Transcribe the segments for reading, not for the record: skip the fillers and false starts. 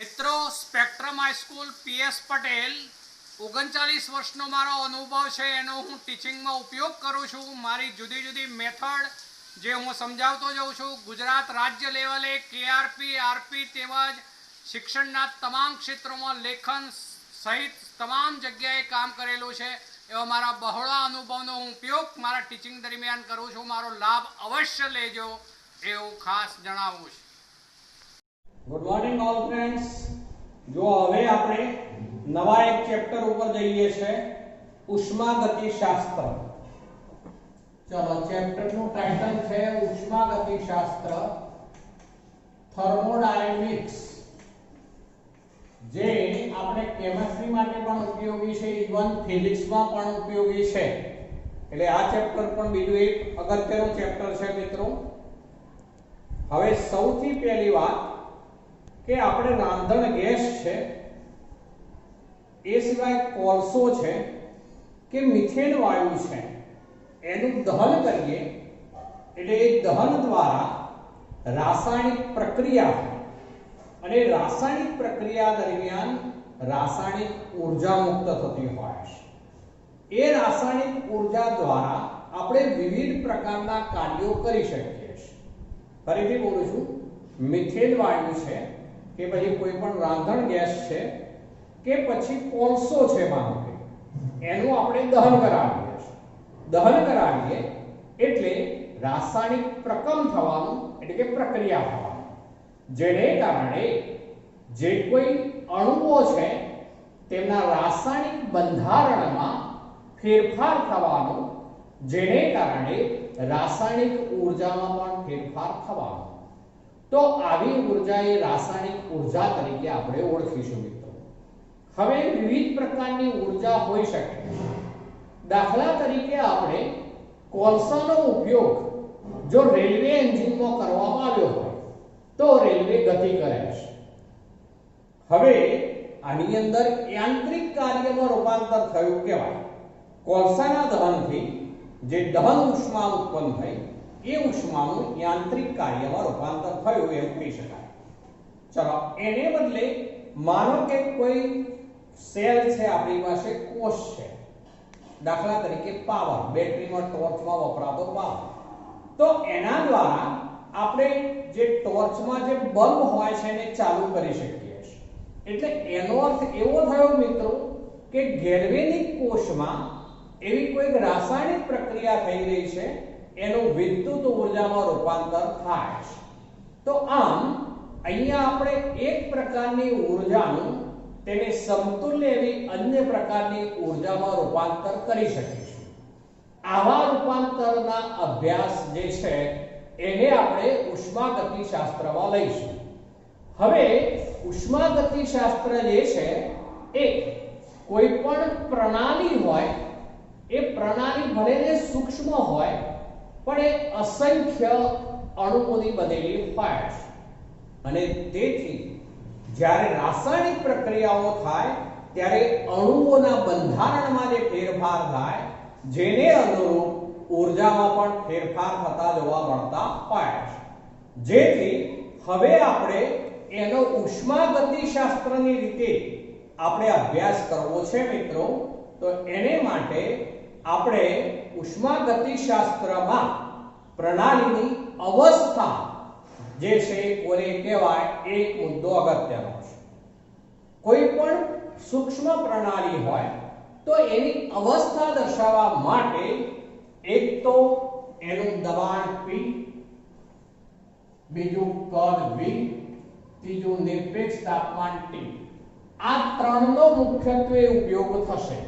મિત્રો spectrum high school PS Patel 39 વર્ષનો મારો અનુભવ છે એનો હું ટીચિંગમાં ઉપયોગ કરું છું। મારી જુદી જુદી મેથડ જે હું સમજાવતો જાઉં છું। ગુજરાત રાજ્ય લેવલે કેઆરપી આરપી તેમજ શિક્ષણના તમામ ક્ષેત્રોમાં લેખન સહિત તમામ જગ્યાએ કામ કરેલું છે। એવા મારા બહોળા અનુભવનો હું ઉપયોગ મારા ટીચિંગ દરમિયાન કરું છું। મારો લાભ અવશ્ય લેજો એવું ખાસ જણાવું છું। Good morning all friends. जो હવે આપણે નવા એક ચેપ્ટર ઉપર જઈએ છે ઉષ્માગતિશાસ્ત્ર। ચલો ચેપ્ટર નું ટાઇટલ છે ઉષ્માગતિશાસ્ત્ર થર્મોડાયનેમિક્સ, જે આપણે કેમિસ્ટ્રી માટે પણ ઉપયોગી છે, ઇવન ફિઝિક્સમાં પણ ઉપયોગી છે। એટલે આ ચેપ્ટર પણ બીજું એક અગત્યનું ચેપ્ટર છે મિત્રો। હવે સૌથી પહેલી વાત કે આપણે રાંધણ ગેસ છે, એ સિવાય કોલસો છે કે મિથેન વાયુ છે, એનું દહન કરીએ એટલે એ દહન દ્વારા રાસાયણિક પ્રક્રિયા અને રાસાયણિક પ્રક્રિયા દરમિયાન રાસાયણિક ઊર્જા મુક્ત થતી હોય છે। એ રાસાયણિક ઊર્જા દ્વારા આપણે વિવિધ પ્રકારના કાર્યો કરી શકીએ છીએ। ફરીથી બોલું છું, મિથેન વાયુ છે કે પછી કોઈ પણ રાંધણ ગેસ છે કે પછી કોલસો છે, માનો કે એનું આપણે દહન કરાવીએ છીએ। દહન કરાવીએ એટલે રાસાયણિક પ્રકમ થવાનું, એટલે કે પ્રક્રિયા થવાનું, જેને કારણે જે કોઈ અણુઓ છે તેમના રાસાયણિક બંધારણમાં ફેરફાર થવાનો, જેને કારણે રાસાયણિક ઊર્જામાં પણ ફેરફાર થવાનો। તો આવી ઊર્જા એ રાસાયણિક ઊર્જા તરીકે આપણે ઓળખીશું મિત્રો। હવે વિવિધ પ્રકારની ઊર્જા હોઈ શકે છે। દાખલા તરીકે આપણે કોલસાનો ઉપયોગ જો રેલવે એન્જિનમાં કરવામાં આવ્યો હોય તો રેલવે ગતિ કરે છે। હવે આની અંદર યાંત્રિક કાર્યમાં રૂપાંતર થયું કહેવાય। કોલસાના દહનથી જે દહન ઉષ્મા ઉત્પન્ન થઈ એ ઉષ્માનું યાંત્રિક કાર્યમાં રૂપાંતર થયું એમ કહી શકાય। ચલો એને બદલે માનો કે કોઈ સેલ છે, આપણી પાસે કોષ છે, દાખલા તરીકે પાવર, બેટરીમાં ટોર્ચમાં વપરાતો પાવર, તો એના દ્વારા આપણે જે ટોર્ચમાં જે બલ્બ હોય છે એને ચાલુ કરી શકીએ છીએ। એટલે એનો અર્થ એવો થયો મિત્રો કે ગેલ્વેનિક કોષમાં એવી કોઈ રાસાયણિક પ્રક્રિયા થઈ રહી છે, એનું વિદ્યુત ઊર્જામાં રૂપાંતર થાય છે। તો આમ અહીંયા આપણે એક પ્રકારની ઊર્જાનું તેને સમતુલ્ય એવી અન્ય પ્રકારની ઊર્જામાં રૂપાંતર કરી શકીશું। આવા રૂપાંતરના અભ્યાસ જે છે એને આપણે ઉષ્માગતિશાસ્ત્રમાં લઈશું। હવે ઉષ્માગતિશાસ્ત્ર જે છે એ કોઈ પણ પ્રણાલી હોય, એ પ્રણાલી ભલે સૂક્ષ્મ હોય પણ એ અસંખ્ય અણુઓની બનેલી હોય છે, અને તેથી જ્યારે રાસાયણિક પ્રક્રિયાઓ થાય ત્યારે અણુઓના બંધારણમાં જે ફેરફાર થાય, જેને અનુરૂપ ઊર્જામાં પણ ફેરફાર થતા જોવા મળતા હોય છે। જેથી હવે આપણે એનો ઉષ્માગતિશાસ્ત્રની રીતે આપણે અભ્યાસ કરવો છે મિત્રો। તો એને માટે આપણે ઉષ્માગતિશાસ્ત્રમાં પ્રણાલીની અવસ્થા જે છે કોને કહેવાય, એક મુદ્દો અગત્યનો છે। કોઈ પણ સૂક્ષ્મ પ્રણાલી હોય તો એની અવસ્થા દર્શાવવા માટે એક તો એનું દબાણ P, બીજું કદ V, ત્રીજું નિરપેક્ષ તાપમાન T, આ ત્રણનો મુખ્યત્વે ઉપયોગ થશે।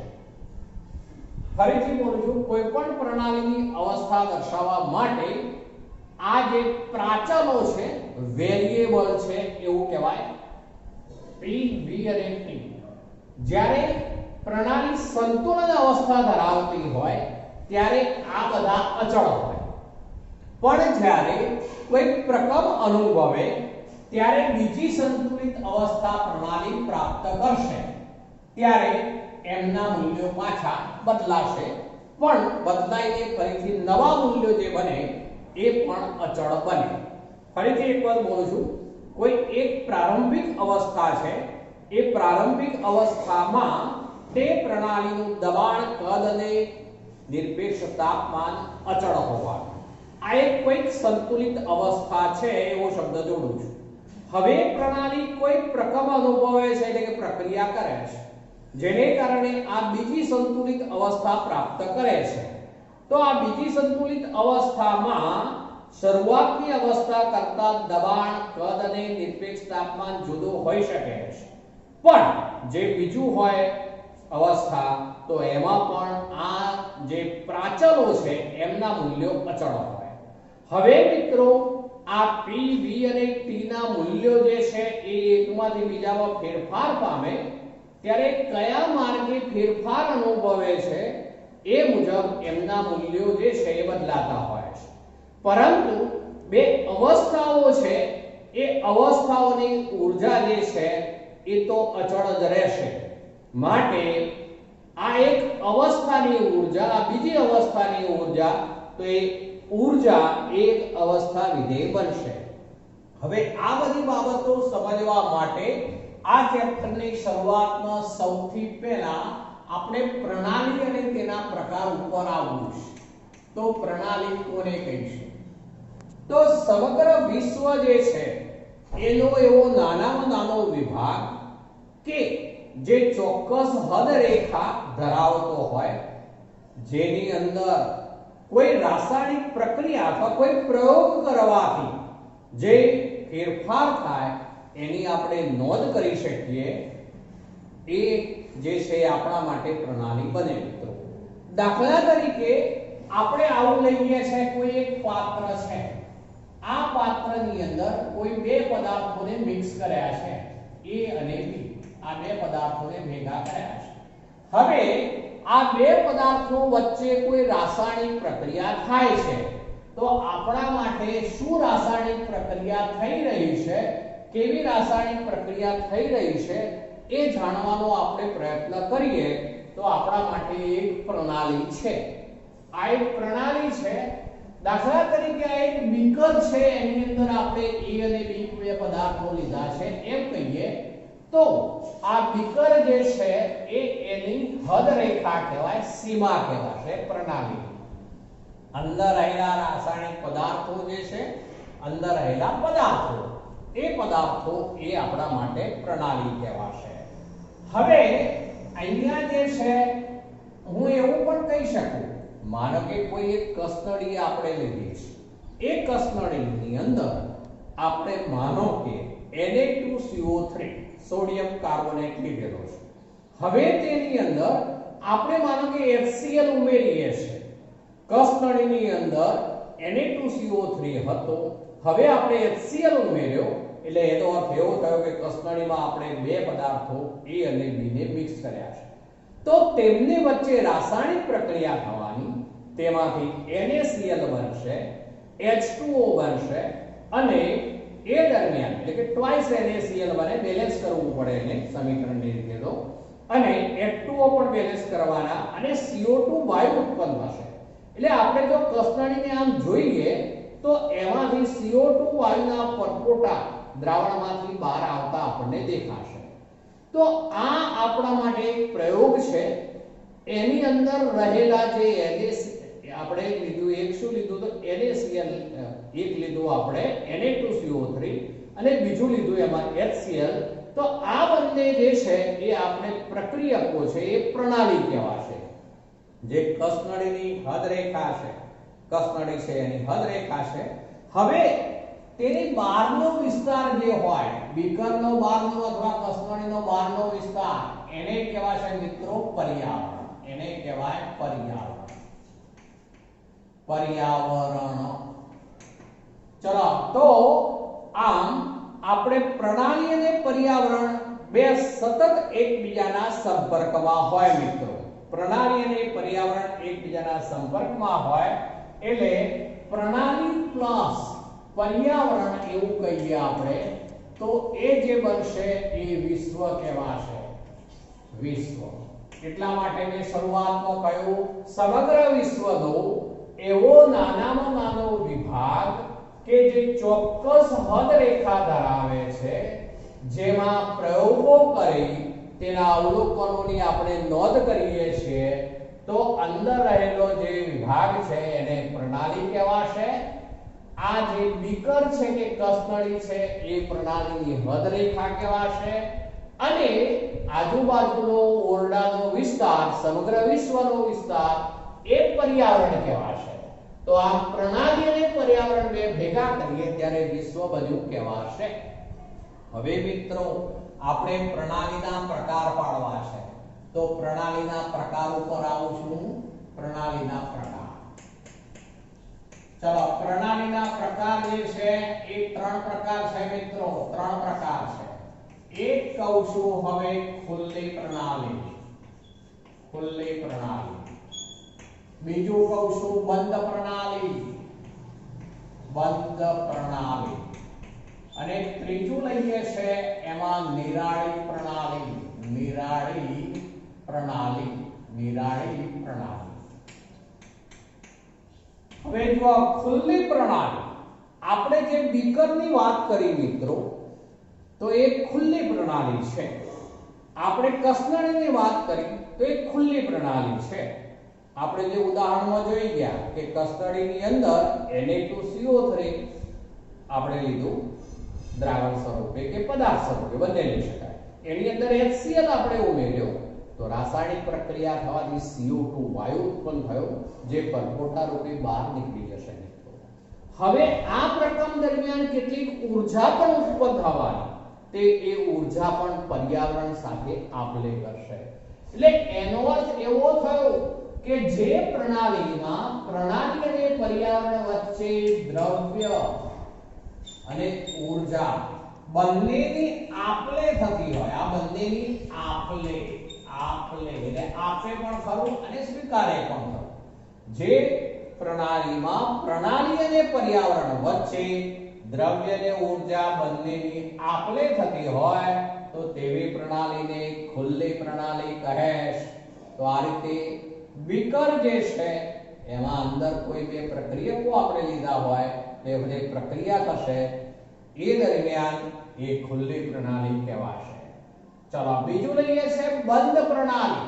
ફરીથી બોલું છું, કોઈ પણ પ્રણાલીની અવસ્થા દર્શાવવા માટે આ જે પ્રાચલો છે, વેરિયેબલ છે એવું કહેવાય, P, V અને T। જ્યારે પ્રણાલી સંતુલન અવસ્થા ધરાવતી હોય ત્યારે આ બધા અચળ હોય, પણ જ્યારે કોઈ પ્રકમ અનુભવે ત્યારે બીજી સંતુલિત અવસ્થા પ્રણાલી પ્રાપ્ત કરશે ત્યારે એમના મૂલ્યો પાછા બદલાશે, પણ બદલાઈને ફરીથી નવા મૂલ્યો જે બને એ પણ અચળ બને। ફરીથી એક વાર બોલું છું, કોઈ એક પ્રારંભિક અવસ્થા છે, એ પ્રારંભિક અવસ્થામાં તે પ્રણાલીનું દબાણ, કદ અને નિરપેક્ષ તાપમાન અચળ હોવાનું. આ એક કોઈક સંતુલિત અવસ્થા છે એવો શબ્દ જોડું છું. હવે પ્રણાલી કોઈ પ્રક્રમ અનુભવે છે, એટલે કે પ્રક્રિયા કરે છે, જેને કારણે આ બીજી સંતુલિત અવસ્થા પ્રાપ્ત કરે છે. તો આ બીજી સંતુલિત અવસ્થામાં શરૂઆતની અવસ્થા કરતા દબાણ, કદ અને નિરપેક્ષ તાપમાન જુદું હોઈ શકે છે, પણ જે બીજું હોય અવસ્થા, તો એમાં પણ આ જે પ્રાચલો છે એમના મૂલ્યો અચળ હોય. હવે મિત્રો આ P, V અને T ના મૂલ્યો જે છે એ એકમાંથી બીજામાં ફેરફાર પામે ત્યારે કયા માર્ગે ફેરફાર અનુભવે છે એ મુજબ એમના મૂલ્યો જે છે એ બદલાતા હોય છે. પરંતુ બે અવસ્થાઓ છે એ અવસ્થાઓની ઊર્જા જે છે એ તો અચળ જ રહેશે. માટે આ એક અવસ્થાની ઊર્જા, આ બીજી અવસ્થાની ઊર્જા, તો એ ઊર્જા એક અવસ્થા વિધેય બનશે. હવે આ બધી બાબતો સમજવા માટે આ ચેપ્ટરની શરૂઆતમાં સૌથી પહેલા આપણે પ્રણાલી અને તેના પ્રકાર ઉપર આવવું છે. તો પ્રણાલી કોને કહીશું? તો સમગ્ર વિશ્વ જે છે એનો એવો નાનામાં નાનો વિભાગ કે જે ચોક્કસ હદ રેખા ધરાવતો હોય, જેની અંદર કોઈ રાસાયણિક પ્રક્રિયા અથવા કોઈ પ્રયોગ કરવાથી જે ફેરફાર થાય એની આપણે નોંધ કરી શકીએ, એ જે છે આપણા માટે પ્રણાલી બને. મિત્રો દાખલા તરીકે આપણે આવું લઈએ છે, કોઈ એક પાત્ર છે, આ પાત્રની અંદર કોઈ બે પદાર્થોને મિક્સ કર્યા છે, A અને B. આ બે પદાર્થોને ભેગા કર્યા છે. હવે આ બે પદાર્થો વચ્ચે કોઈ રાસાયણિક પ્રક્રિયા થાય છે, તો આપણા માટે શું રાસાયણિક પ્રક્રિયા થઈ રહી છે, કેવી રાસાયણિક પ્રક્રિયા થઈ રહી છે એ જાણવાનો આપણે પ્રયત્ન કરીએ તો આપણા માટે એક પ્રણાલી છે. આ એક પ્રણાલી છે. દાખલા તરીકે આ એક બીકર છે, એની અંદર આપણે A અને B બે પદાર્થો લીધા છે એમ કહીએ, તો આ બીકર જે છે એ એની હદ રેખા કહેવાય, સીમા કહેવાશે પ્રણાલી. અંદર રહેલા રાસાયણિક પદાર્થો જે છે, અંદર રહેલા પદાર્થો, એ પદાર્થો એ આપણા માટે પ્રણાલી કહેવાશે. હવે અહીંયા જે છે હું એવું પણ કહી શકું, માનો કે કોઈ એક કસનળી આપણે લીધી છે, એ કસનળીની અંદર આપણે માનો કે Na2CO3 સોડિયમ કાર્બોનેટ લીધેલો છે. હવે તેની અંદર આપણે માનો કે HCl ઉમેરીએ છીએ. કસનળીની અંદર Na2CO3 હતો, હવે આપણે HCl ઉમેર્યો, એટલે એનો અર્થ એવો થયો કે કસનળીમાં આપણે બે પદાર્થો A અને B ને મિક્સ કર્યા છે. તો તેમની વચ્ચે રાસાયણિક પ્રક્રિયા થવાની, તેમાંથી NaCl બનશે, H2O બનશે, અને એ દરમિયાન એટલે કે ટ્વાઇસ NaCl બને, બેલેન્સ કરવું પડે એને સમીકરણની રીતે તો, અને H2O પણ બેલેન્સ કરવાના, અને CO2 વાયુ ઉત્પન્ન થશે. એટલે આપણે જો કસનળીને આમ જોઈએ તો એમાંથી CO2 વાયુના પરપોટા દ્રાવણમાંથી બહાર આવતા આપણને દેખાશે. તો આ આપણા માટે એક પ્રયોગ છે. એની અંદર રહેલા જે આપણે લીધું, એક શું લીધું તો NaCl, એક લીધું આપણે Na2CO3 અને બીજું લીધું એમાં HCl. તો આ બંને જે છે એ આપણે પ્રક્રિયકો છે, એ પ્રણાલી કહેવાશે. જે કસનળીની હદ રેખા છે, કસનળી છે એની હદ રેખા છે. હવે તેની બહારનો વિસ્તાર જે હોય, બીકરનો બહારનો અથવા કસનળીનો બહારનો વિસ્તાર, એને કહેવાશે મિત્રો પર્યાવરણ. એને કહેવાય પર્યાવરણ. પર્યાવરણ. ચલો, તો આમ આપણે પ્રણાલી અને પર્યાવરણ બે સતત એકબીજાના સંપર્કમાં હોય મિત્રો. પ્રણાલી અને પર્યાવરણ એકબીજાના સંપર્કમાં હોય એટલે પ્રણાલી પ્લસ પર્યાવરણ એવું કહીએ આપણે, તો એ જે બનશે એ વિશ્વ કહેવાશે. વિશ્વ. એટલા માટે મેં શરૂઆતમાં કહ્યું, સમગ્ર વિશ્વનો એવો નાનામાં નાનો વિભાગ કે જે ચોક્કસ હદ રેખા ધરાવે છે, જેમાં પ્રયોગો કરી તેના અવલોકનોની આપણે નોંધ કરીએ છીએ, તો અંદર રહેલો જે વિભાગ છે એને પ્રણાલી કહેવાશે. આ જે બીકર છે કે કસનળી છે એ પ્રણાલીની હદ રેખા કહેવાશે અને આજુબાજુનો ઓરડાનો વિસ્તાર, સમગ્ર વિશ્વનો વિસ્તાર એ પર્યાવરણ કહેવાશે. તો આ પ્રણાલી અને પર્યાવરણ બે ભેગા કરીએ ત્યારે વિશ્વ બધું કહેવાશે. હવે મિત્રો આપણે પ્રણાલીના પ્રકાર પાડવા છે, તો પ્રણાલીના પ્રકાર ઉપર આવું છું. પ્રણાલીના પ્રકાર, ચલો પ્રણાલીના પ્રકાર જે છે એ ત્રણ પ્રકાર છે મિત્રો, ત્રણ પ્રકાર છે. એક કહું છું હવે ખુલ્લી પ્રણાલી, ખુલ્લી પ્રણાલી. બીજું કહું છું બંધ પ્રણાલી, બંધ પ્રણાલી. અને ત્રીજું લઈએ છે એમાં નિરાળી પ્રણાલી, નિરાળી પ્રણાલી, નિરાળી પ્રણાલી. હવે જો આ ખુલ્લી પ્રણાલી, આપણે જે બીકરની વાત કરી મિત્રો, તો એ ખુલ્લી પ્રણાલી છે. આપણે કસનળીની વાત કરી તો એ ખુલ્લી પ્રણાલી છે. આપણે જે ઉદાહરણમાં જોઈ ગયા કે કસનળીની અંદર Na2CO3 આપણે લીધું દ્રાવણ સ્વરૂપે કે પદાર્થ સ્વરૂપે બંને લઈ શકાય. એની અંદર HCl આપણે ઉમેર્યો તો રાસાયણિક પ્રક્રિયા થવાથી CO2 વાયુ ઉત્પન્ન થયો, જે પરપોટા રૂપે બહાર નીકળી જશે મિત્રો. હવે આ પ્રક્રમ દરમિયાન કેટલીક ઊર્જા પણ ઉત્પન્ન થવાની, તે એ ઊર્જા પણ પર્યાવરણ સાથે આપલે કરશે. એટલે એનો અર્થ એવો થયો કે જે પ્રણાલીમાં પ્રણાલી અને પર્યાવરણ વચ્ચે દ્રવ્ય અને ઊર્જા બંનેની આપલે થતી હોય, આ બંનેની આપલે, આપલે એટલે આપે પણ ખરું અને સ્વીકારે પણ ખરું. જે પ્રણાલીમાં પ્રણાલી અને પર્યાવરણ વચ્ચે દ્રવ્ય અને ઊર્જા બંનેની આપલે થતી હોય તો તેવી પ્રણાલીને ખુલ્લી પ્રણાલી કહે. તો આ રીતે બીકર જે છે એમાં અંદર કોઈ બે પ્રક્રિયાઓ આપણે લીધા હોય, તે બધી પ્રક્રિયા થશે, એ દરમિયાન એ ખુલ્લી પ્રણાલી કહેવાશે. ચલો બીજું લઈએ છે બંધ પ્રણાલી.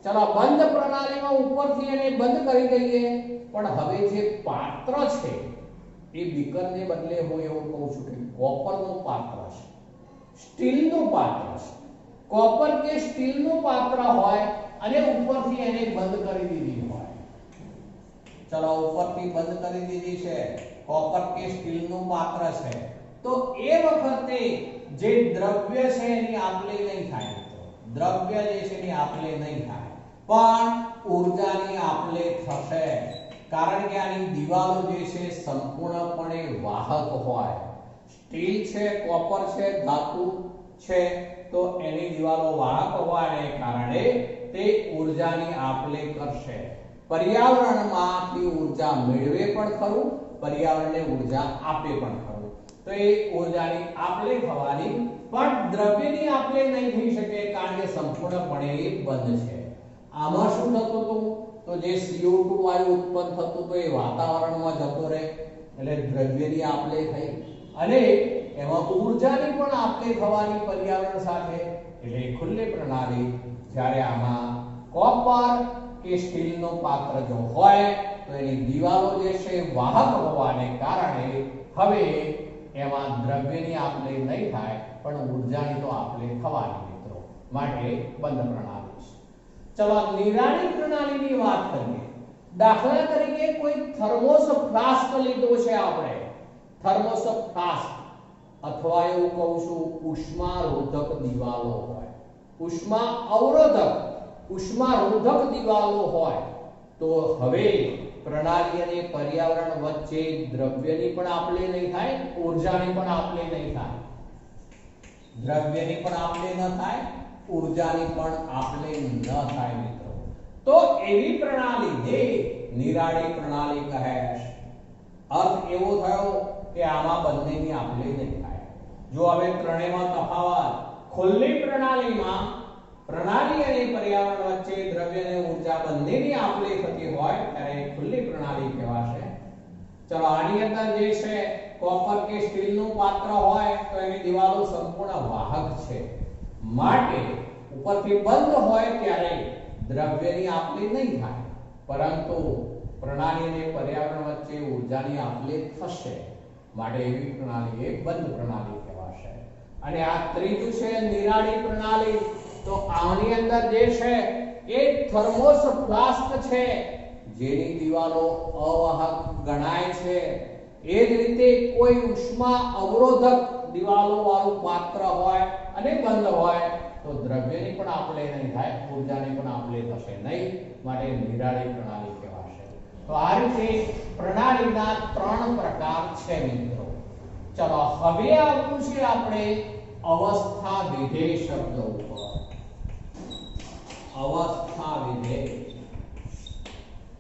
ચલો બંધ પ્રણાલીમાં ઉપરથી એને બંધ કરી દઈએ, પણ હવે જે પાત્ર છે એ બીકરને બદલે હું એવું કહું છું કે કોપરનું પાત્ર છે, સ્ટીલનું પાત્ર છે. કોપર કે સ્ટીલનું પાત્ર હોય અને ઉપરથી એને બંધ કરી દીધી હોય. ચલો ઉપરથી બંધ કરી દીધી છે, કોપર કે સ્ટીલનું પાત્ર છે, તો એ વખતે જે દ્રવ્ય છે એની આપલે નહીં થાય. દ્રવ્ય જે છે એની આપલે નહીં થાય, પણ ઊર્જાની આપલે થશે. કારણ કે આની દિવાલો જે છે સંપૂર્ણપણે વાહક હોય. સ્ટીલ છે, કોપર છે, ધાતુ છે, તો એની દિવાલો વાહક હોવાને કારણે તે ઊર્જાની આપલે કરશે. પર્યાવરણમાંથી ઊર્જા મેળવે પણ ખરું, પર્યાવરણને ઊર્જા આપે પણ ખરું. તો એ ઊર્જાની આપલે થવાની, પણ દ્રવ્યની આપલે નહીં થઈ શકે કારણ કે સંપૂર્ણપણે એ બંધ છે. આમાં શું થતું હતું? તો જે CO2 વાયુ ઉત્પન્ન થતું તો એ વાતાવરણમાં જતો રહે, એટલે દ્રવ્યની આપલે થઈ અને એમાં ઊર્જાની પણ આપલે થવાની પર્યાવરણ સાથે, એટલે ખુલ્લી પ્રણાલી. જ્યારે આમાં કોપર કે સ્ટીલનો પાત્ર જો હોય તો એની દિવાલો જે છે વાહક હોવાને કારણે હવે એમાં દ્રવ્યની આપલે નહીં થાય, પણ ઊર્જાની તો આપલે થવાની મિત્રો, માટે બંધ પ્રણાલી છે. ચલો નિરાળી પ્રણાલીની વાત કરીએ. દાખલા તરીકે કોઈ થર્મોસ ફ્લાસ્ક લીધો છે આપણે, થર્મોસ ફ્લાસ્ક, અથવા એવું કહું છું ઉષ્મારોધક દિવાલો હોય, ઉષ્મા અવરોધક, ઉષ્મારોધક દિવાલો હોય, તો હવે પ્રણાલી અને પર્યાવરણ વચ્ચે દ્રવ્યની પણ આપલે નહીં થાય, ઊર્જાની પણ આપલે નહીં થાય. દ્રવ્યની પણ આપલે ન થાય, ઊર્જાની પણ આપલે ન થાય મિત્રો. તો એવી પ્રણાલીને નિરાળી પ્રણાલી કહે. અર્થ એવો થયો કે આમાં બંનેની આપલે નહીં થાય. જો હવે ત્રણેયમાં તફાવત, ખુલ્લી પ્રણાલીમાં પ્રણાલી અને પર્યાવરણ વચ્ચે દ્રવ્ય અને ઊર્જા બંનેની આપલે થતી હોય ત્યારે ખુલ્લી પ્રણાલી કહેવાશે. ચલો આની અંદર જે છે કોપર કે સ્ટીલ નું પાત્ર હોય તો એની દિવાલો સંપૂર્ણ વાહક છે, માટે ઉપરથી બંધ હોય ત્યારે દ્રવ્યની આપ-લે નહીં થાય, પરંતુ પ્રણાલી અને પર્યાવરણ વચ્ચે ઊર્જાની આપ-લે થશે, માટે એવી પ્રણાલી એક બંધ પ્રણાલી કહેવાશે. અને આ ત્રીજું છે નિરાળી પ્રણાલી. તો આની અંદર જે છે એક થર્મોસ ફ્લાસ્ક છે જેની દિવાલો અવાહક ગણાય છે. એ જ રીતે કોઈ ઉષ્મા અવરોધક દિવાલો વાળું પાત્ર હોય અને બંધ હોય તો દ્રવ્યની પણ આપ-લે નહીં થાય, ઊર્જાની પણ આપ-લે થશે નહીં, માટે નિરાળી પ્રણાલી કહેવાશે. તો આ રીતે પ્રણાલીના 3 પ્રકાર છે મિત્રો. ચલો હવે આવવું છે આપણે અવસ્થા વિધેય શબ્દ ઉપર. અવસ્થા વિધેય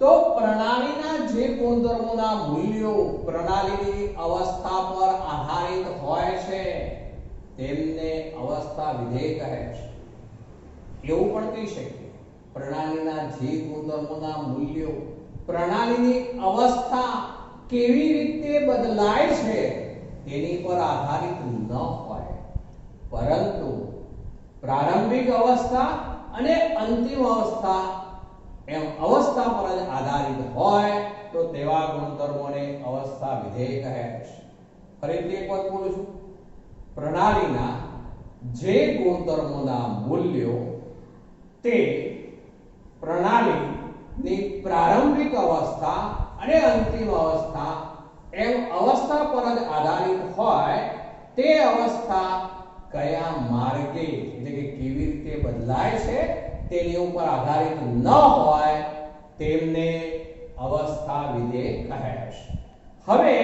તો પ્રણાલીના જે ગુણધર્મોના મૂલ્યો પ્રણાલીની અવસ્થા પર આધારિત હોય છે તેમને અવસ્થા વિધેય કહે છે. એવું પણ કહી શકીએ પ્રણાલીના જે ગુણધર્મોના મૂલ્યો પ્રણાલીની અવસ્થા કેવી રીતે બદલાય છે તેની પર આધારિત ન હોય, પરંતુ પ્રારંભિક અવસ્થા અને અંતિમ અવસ્થા એમ અવસ્થા પર જ આધારિત હોય તો તેવા ગુણધર્મોને અવસ્થા વિધેય કહે છે. ફરીથી એક વખત બોલું છું, પ્રણાલીના જે ગુણધર્મોના મૂલ્યો તે પ્રણાલીની પ્રારંભિક અવસ્થા અને અંતિમ અવસ્થા એમ અવસ્થા પર જ આધારિત હોય, તે અવસ્થા કયા માર્ગે એટલે કે કેવી રીતે બદલાય છે તેની ઉપર આધારિત ન હોય તેમને અવસ્થા વિધેય કહે છે. હવે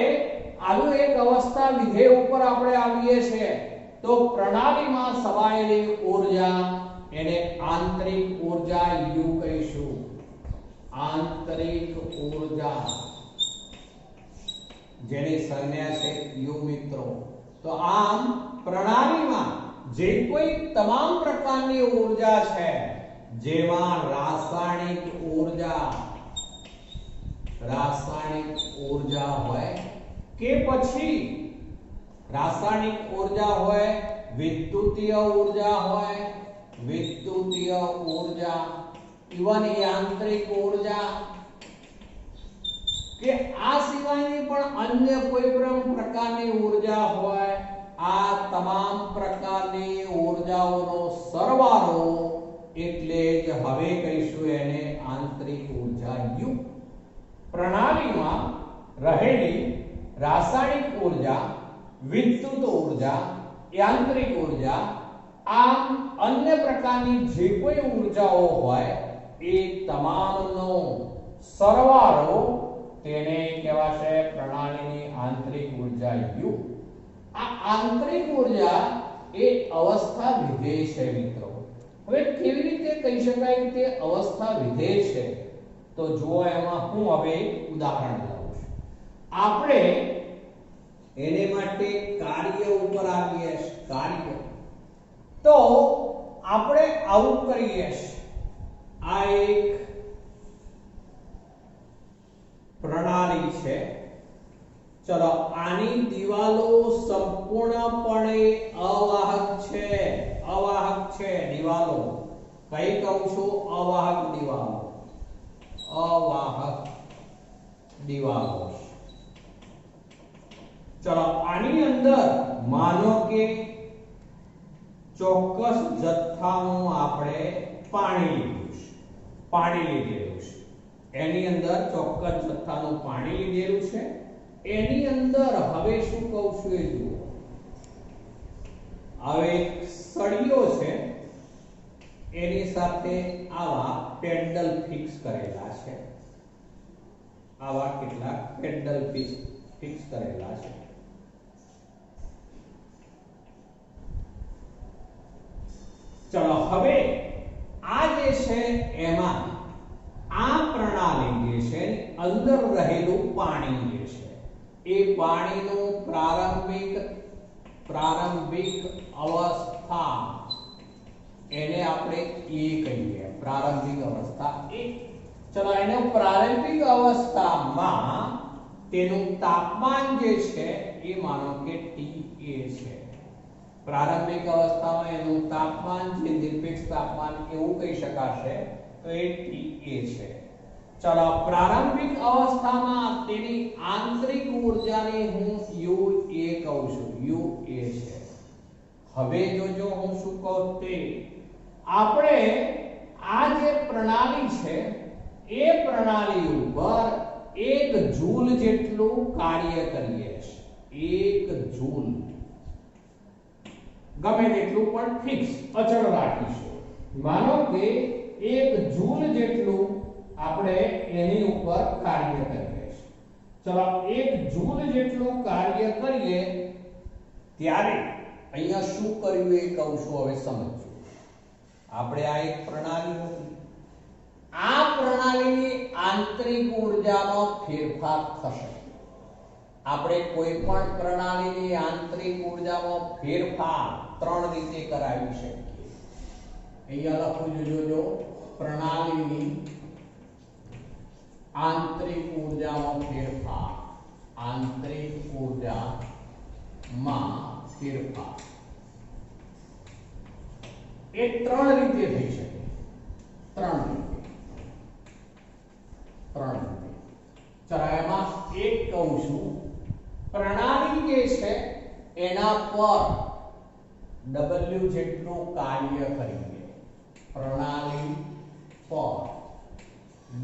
આનું એક અવસ્થા વિધેય ઉપર આપણે આવીએ છીએ તો પ્રણાલીમાં સમાયેલી ઊર્જા એને આંતરિક ઊર્જા U કહીશું. આંતરિક ઊર્જા જેની સંજ્ઞા છે U મિત્રો. તો આમ પ્રણાલીમાં જે કોઈ તમામ પ્રકારની ઊર્જા છે જેમાં રાસાયણિક ઊર્જા હોય કે પછી રાસાયણિક ઊર્જા હોય, વિદ્યુતીય ઊર્જા, ઇવન યાંત્રિક ઊર્જા કે આ સિવાયની પણ અન્ય કોઈ પણ પ્રકારની ઊર્જા હોય, આ તમામ પ્રકારની ઊર્જાઓનો સરવાળો એટલે જ હવે કહીશું એને આંતરિક ઊર્જા U. પ્રણાલીમાં રહેલી રાસાયણિક ઊર્જા, વિદ્યુત ઊર્જા, યાંત્રિક ઊર્જા, આમ અન્ય પ્રકારની જે કોઈ ઊર્જાઓ હોય એ તમામનો સરવાળો તેને કહેવાશે પ્રણાલીની આંતરિક ઊર્જા U. આ આંતરિક ઊર્જા એ અવસ્થા વિધેય છે મિત્રો. હવે કેવી રીતે કહી શકાય કે અવસ્થા વિધેય છે? તો જુઓ, એમાં હું હવે ઉદાહરણ લઉં છું. આપણે એને માટે કાર્ય ઉપર આવીએ છીએ. કાર્ય તો આપણે આવું કરીએ છીએ. આ એક પ્રણાલી છે. ચલો આની દિવાલો સંપૂર્ણપણે અવાહક છે દિવાલો. કઈ કહું છું? અવાહક દિવાલો. ચલો આની અંદર માનો કે ચોક્કસ જથ્થાનું આપણે પાણી લીધેલું છે. એની અંદર ચોક્કસ જથ્થાનું પાણી લીધેલું છે. એની અંદર હવે શું કહું છું એ જુઓ. હવે સળિયો છે, એની સાથે આવા પેન્ડલ ફિક્સ કરેલા છે. આવા કેટલાક પેન્ડલ ફિક્સ કરેલા છે. ચલો હવે આ જે છે એમાં આ પ્રણાલી જે છે અંદર રહેલું પાણી જે છે એ પાણીનું પ્રારંભિક અવસ્થા એને આપણે A કહીએ. પ્રારંભિક અવસ્થા A. ચલો એને પ્રારંભિક અવસ્થામાં તેનું તાપમાન જે છે એ માનો કે TA છે. પ્રારંભિક અવસ્થામાં એનું તાપમાન જે નિરપેક્ષ તાપમાન એવું કહી શકાશે તો એ TA છે. ચલો પ્રારંભિક અવસ્થામાં તેની આંતરિક ઊર્જાને હું UA કહું છું. UA છે. હવે જોજો હું શું કહું તે આપણે આ જે પ્રણાલી છે એ પ્રણાલી ઉપર 1 જૂલ જેટલું કાર્ય કરીએ છીએ. 1 જૂલ ગમે તેટલું પણ ફિક્સ અચળ રાખીશું. માનો કે 1 જૂલ જેટલું આપણે એની ઉપર કાર્ય કરીએ છીએ. ચલો 1 જૂલ જેટલું કાર્ય કરીએ ત્યારે અહીંયા શું કર્યું એ કહું છું. હવે સમજો. આપણે આ એક પ્રણાલી હતી. આ પ્રણાલીની આંતરિક ઊર્જામાં ફેરફાર થશે. આપણે કોઈ પણ પ્રણાલીની આંતરિક ઊર્જામાં ફેરફાર 3 રીતે કરાવી શકીએ. અહીંયા લખું જોજો પ્રણાલીની આંતરિક ઊર્જામાં ફેરફાર. આંતરિક ઊર્જામાં ફેરફાર એ 3 રીતે થઈ શકે. 3 રીતે. ચલો એમાં એક કહું છું. પ્રણાલી જે છે એના પર W જેટલું કાર્ય કરીએ. પ્રણાલી પર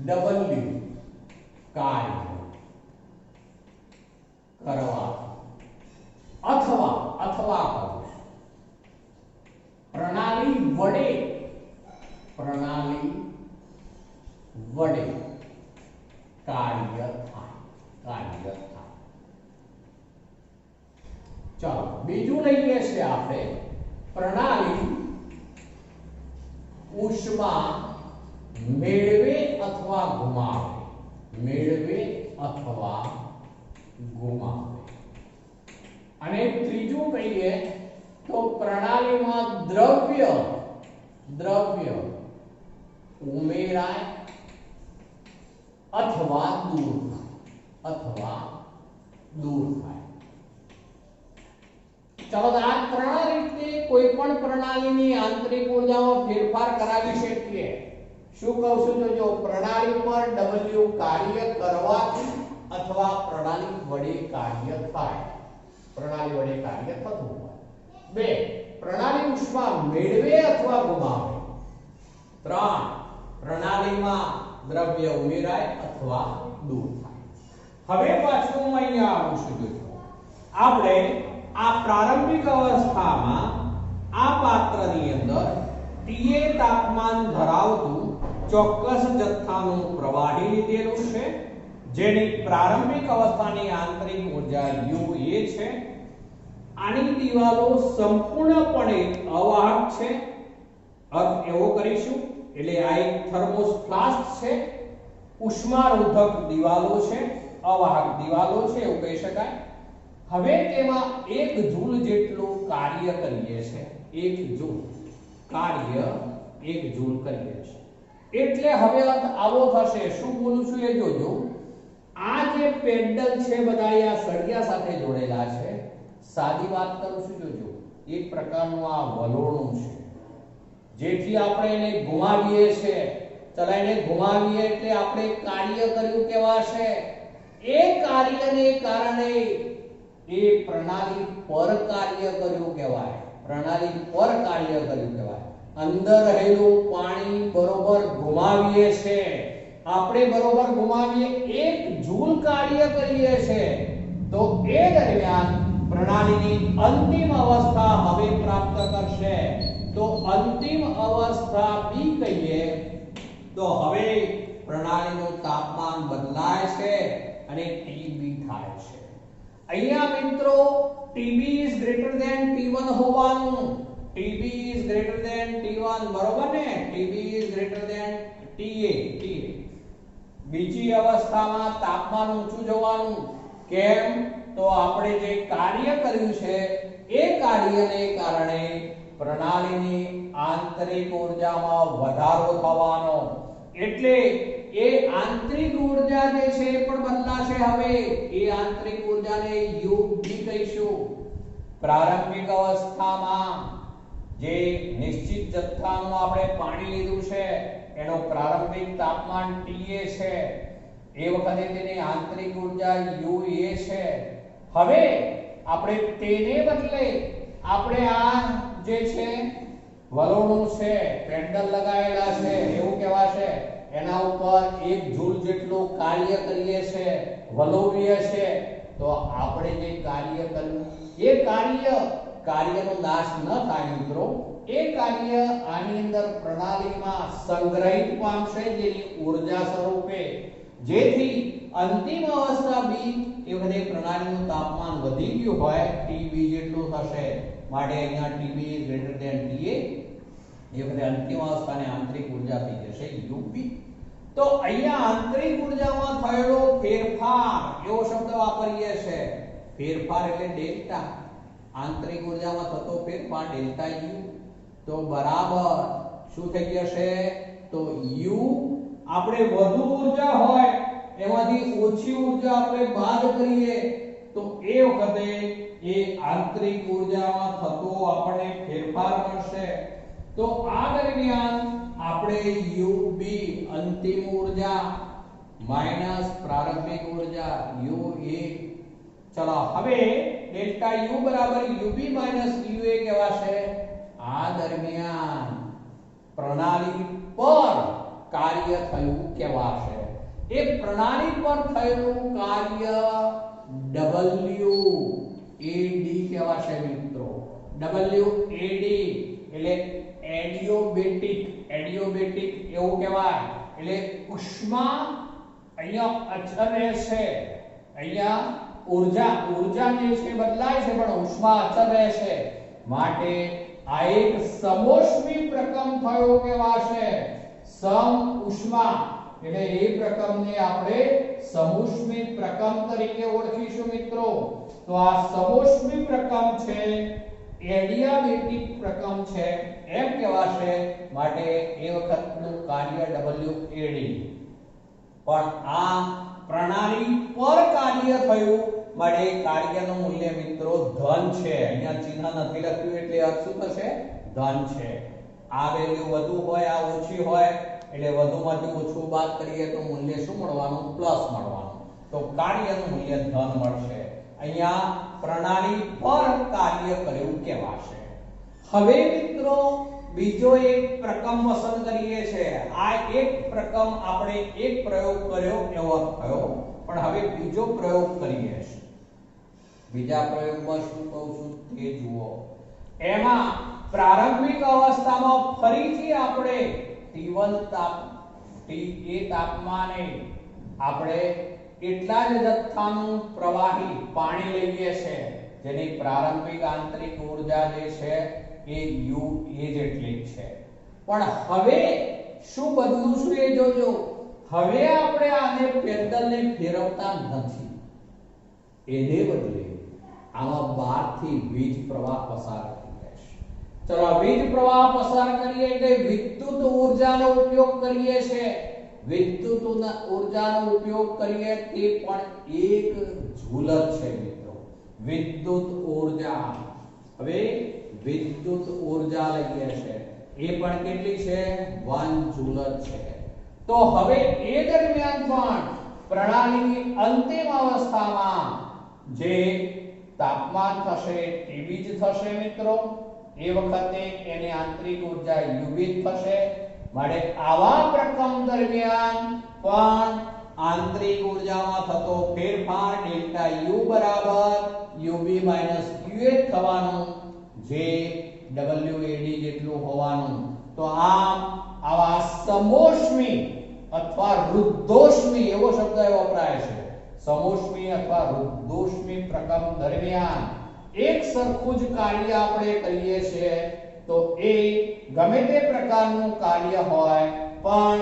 W કાર્ય કરવા અથવા કહું છું પ્રણાલી વડે કાર્ય થાય. ચાલો બીજું લઈએ છીએ આપણે. પ્રણાલી ઉષ્મા મેળવે અથવા ગુમાવે. અને ત્રીજું કહીએ તો પ્રણાલીમાં દ્રવ્ય ઉમેરાય અથવા દૂર થાય. ચાલો આ 3 રીતે કોઈ પણ પ્રણાલીની આંતરિક ઊર્જામાં ફેરફાર કરાવી શકીએ. શું કહું છું જોજો. પ્રણાલી પર W કાર્ય કરવાથી અથવા પ્રણાલી વડે કાર્ય થાય. પ્રણાલી વડે કાર્ય થતું હોય. 2 પ્રણાલી ઉષ્મા મેળવે અથવા ગુમાવે. 3 પ્રણાલીમાં દ્રવ્ય ઉમેરાય અથવા દૂર થાય. હવે પાછું હું અહીંયા આવું છું જોજો. આપણે આ પ્રારંભિક અવસ્થામાં આ પાત્રની અંદર TA તાપમાન ધરાવતું ચોક્કસ જથ્થાનું પ્રવાહી લીધેલું છે જેની પ્રારંભિક અવસ્થાની આંતરિક ઊર્જા UA છે. આની દિવાલો સંપૂર્ણપણે અવાહક છે. અર્થ એવો કરીશું એટલે આ એક થર્મોસ ફ્લાસ્ક છે. ઉષ્મારોધક દિવાલો છે, અવાહક દિવાલો છે એવું કહી શકાય. હવે તેમાં 1 જૂલ જેટલું કાર્ય કરીએ છે. 1 જૂલ કાર્ય 1 જૂલ કરીએ છે. એટલે હવે આવો થશે. શું બોલું છું એ જોજો. આ જે પેડલ છે બધા આ સળિયા સાથે જોડેલા છે. સાદી વાત કરું છું જોજો. એક પ્રકારનું આ વલોણું છે જેથી આપણે એને ઘુમાવીએ છે. ચલાઈને ઘુમાવીએ એટલે આપણે કાર્ય કર્યું કહેવાશે. એ કાર્યને કારણે એ પ્રણાલી પર કાર્ય કર્યું કહેવાય. અંદર રહેલું પાણી બરોબર ઘુમાવીએ છે. આપણે બરોબર ઘુમાવીએ 1 જૂલ કાર્ય કરીએ છે. તો એ દરમિયાન પ્રણાલીની અંતિમ અવસ્થા હવે પ્રાપ્ત કરશે. તો અંતિમ અવસ્થા B કહીએ તો હવે પ્રણાલીનું તાપમાન બદલાય છે અને TB થાય છે. અહીંયા મિત્રો TB is greater than T1 હોવાનું. TB is greater than T1 બરોબર ને. TB is greater than TA. બીજી અવસ્થામાં તાપમાન ઊંચું જવાનું. કેમ? તો આપણે જે કાર્ય કર્યું છે એ કાર્યને કારણે પ્રણાલીની આંતરિક ઊર્જામાં વધારો થવાનો. એટલે એ આંતરિક ઉર્જા જે છે એ પણ બદલાશે. હવે એ આંતરિક ઉર્જાને UB કહીશું. પ્રારંભિક અવસ્થામાં જે નિશ્ચિત જથ્થાનું આપણે પાણી લીધું છે એનો પ્રારંભિક તાપમાન TA છે, એ વખતે તેની આંતરિક ઉર્જા UA છે. હવે આપણે તેને બદલે આપણે આ જે છે વલોણું છે, પેન્ડલ લગાવેલા છે એવું કહેવાશે, એના ઉપર 1 જૂલ જેટલું કાર્ય કરીએ છે, વલોવીએ છે, તો આપણે જે કાર્ય કર્યું એ કાર્યનો નાશ ન થાય મિત્રો. એ કાર્ય આની અંદર પ્રણાલીમાં સંગ્રહિત પામશે જેની ઉર્જા સ્વરૂપે, જેથી અંતિમ અવસ્થા B એ વખતે પ્રણાલીનું તાપમાન વધી ગયું હોય TB જેટલું થશે. માટે અહીંયા TB > TA, એ વખતે અંતિમ અવસ્થાને આંતરિક ઉર્જા થઈ જશે UB. તો અહીંયા આંતરિક ઉર્જામાં થયેલો ફેરફાર એવો શબ્દ વાપરીએ છે. ફેરફાર એટલે ડેલ્ટા. આંતરિક ઉર્જામાં થતો ફેરફાર ડેલ્ટા U. તો બરાબર શું થઈ જશે? તો U આપણે વધુ ઉર્જા હોય એમાંથી ઓછી ઉર્જા આપણે બાદ કરીએ તો એ વખતે એ આંતરિક ઉર્જામાં થતો આપણને ફેરફાર મળશે. તો આ દરમિયાન આપણે UB અંતિમ ઉર્જા માઈનસ પ્રારંભિક ઉર્જા UA. ચલો હવે ડેલ્ટા U બરાબર UB માઈનસ UA કહેવાશે. આ દરમિયાન પ્રણાલી પર કાર્ય થયું કહેવાશે. એ પ્રણાલી પર થયેલું કાર્ય WAD કહેવાશે મિત્રો. WAD એટલે એડિયોબેટિક એવું કહેવાય. એટલે ઉષ્મા અહીંયા અચળ રહેશે. અહીંયા ઉર્જા જે છે બદલાય છે પણ ઉષ્મા અચળ રહેશે. માટે આ એક સમોષ્મી પ્રકમ થયો કહેવાશે. સમ ઉષ્મા એટલે એ પ્રકમને આપણે સમુષ્મી પ્રકમ તરીકે ઓળખીશું મિત્રો. તો આ સમોષ્મી પ્રકમ છે, એડિયાબેટિક પ્રકમ છે એમ કહેવાશે. માટે એ વખતનું કાર્ય WAD. પણ આ પ્રણાલી પર કાર્ય થયું માટે કાર્યનું મૂલ્ય મિત્રો ધન છે. અહીંયા ચિહ્ન નથી લખ્યું એટલે અર્થ શું થશે? ધન છે. આ વેલ્યુ વધુ હોય, આ ઓછી હોય એટલે વધુમાંથી ઓછું બાદ કરીએ તો મૂલ્ય શું મળવાનું? પ્લસ મળવાનું. તો કાર્યનું મૂલ્ય ધન મળશે. અહીંયા પ્રણાલી પર કાર્ય કર્યું કહેવાશે. હવે મિત્રો બીજો એક પ્રકમ પસંદ કરીએ છે. આ એક પ્રકમ આપણે એક પ્રયોગ કર્યો એવો થયો, પણ હવે બીજો પ્રયોગ કરીએ છીએ. બીજા પ્રયોગમાં શું કહું છું તે જુઓ. એમાં પ્રારંભિક અવસ્થામાં ફરીથી આપણે T1 તાપમાને આપણે એટલા જ જથ્થાનું પ્રવાહી પાણી લઈએ છે જેની પ્રારંભિક આંતરિક ઉર્જા જે છે એ UA જેટલી છે. પણ હવે શું બદલું છું એ જોજો. હવે આપણે આને પેન્ડલને ફેરવતા નથી, એને બદલે આમાં બહારથી વીજ પ્રવાહ પસાર થઈ જશે. ચલો વીજ પ્રવાહ પસાર કરીએ એટલે વિદ્યુત ઉર્જાનો ઉપયોગ કરીએ છે. વિદ્યુત ઉર્જાનો ઉપયોગ કરીએ તે પણ 1 જૂલ છે મિત્રો. વિદ્યુત ઉર્જા, હવે વિદ્યુત ઉર્જા લઈએ છે એ પણ કેટલી છે? 1 જૂલ છે. તો હવે એ દરમિયાન પણ પ્રણાલીની અંતિમ અવસ્થામાં જે તાપમાન થશે TB જ થશે મિત્રો. એ વખતે એની આંતરિક ઉર્જા UB થશે. માટે આવા પ્રકમ દરમિયાન પણ આંતરિક ઉર્જામાં થતો ફેરફાર ડેલ્ટા U બરાબર UB માઈનસ UA થવાનું, જે WAD જેટલું હોવાનું. તો આવા સમોષ્મી અથવા રુદ્ધોષ્મી એવો શબ્દ વપરાય છે. સમોષ્મી અથવા રુદ્ધોષ્મી પ્રકમ દરમિયાન એક સરખું જ કાર્ય આપણે કરીએ છીએ. તો એ ગમે તે પ્રકારનું કાર્ય હોય પણ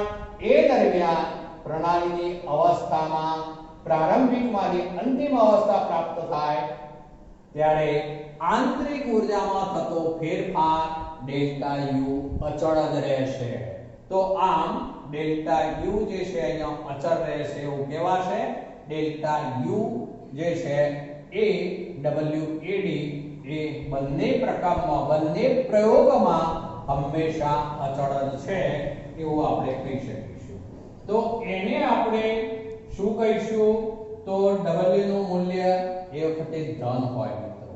એ દરમિયાન પ્રણાલીની અવસ્થામાં પ્રારંભિકમાંથી અંતિમ અવસ્થા પ્રાપ્ત થાય ત્યારે આંતરિક ઉર્જામાં થતો ફેરફાર ડેલ્ટા U અચળ જ રહેશે. તો તો આમ ડેલ્ટા યુ જે છે અહીંયા અચળ રહેશે એવું કહેવાશે. ડેલ્ટા યુ જે છે એ WAD એ બંને પ્રકારમાં બંને પ્રયોગમાં હંમેશા અચળ જ છે એવું આપણે કહી શકીશું. તો એને આપણે શું કહીશું? તો W નું મૂલ્ય એ વખતે ધન હોય મિત્રો.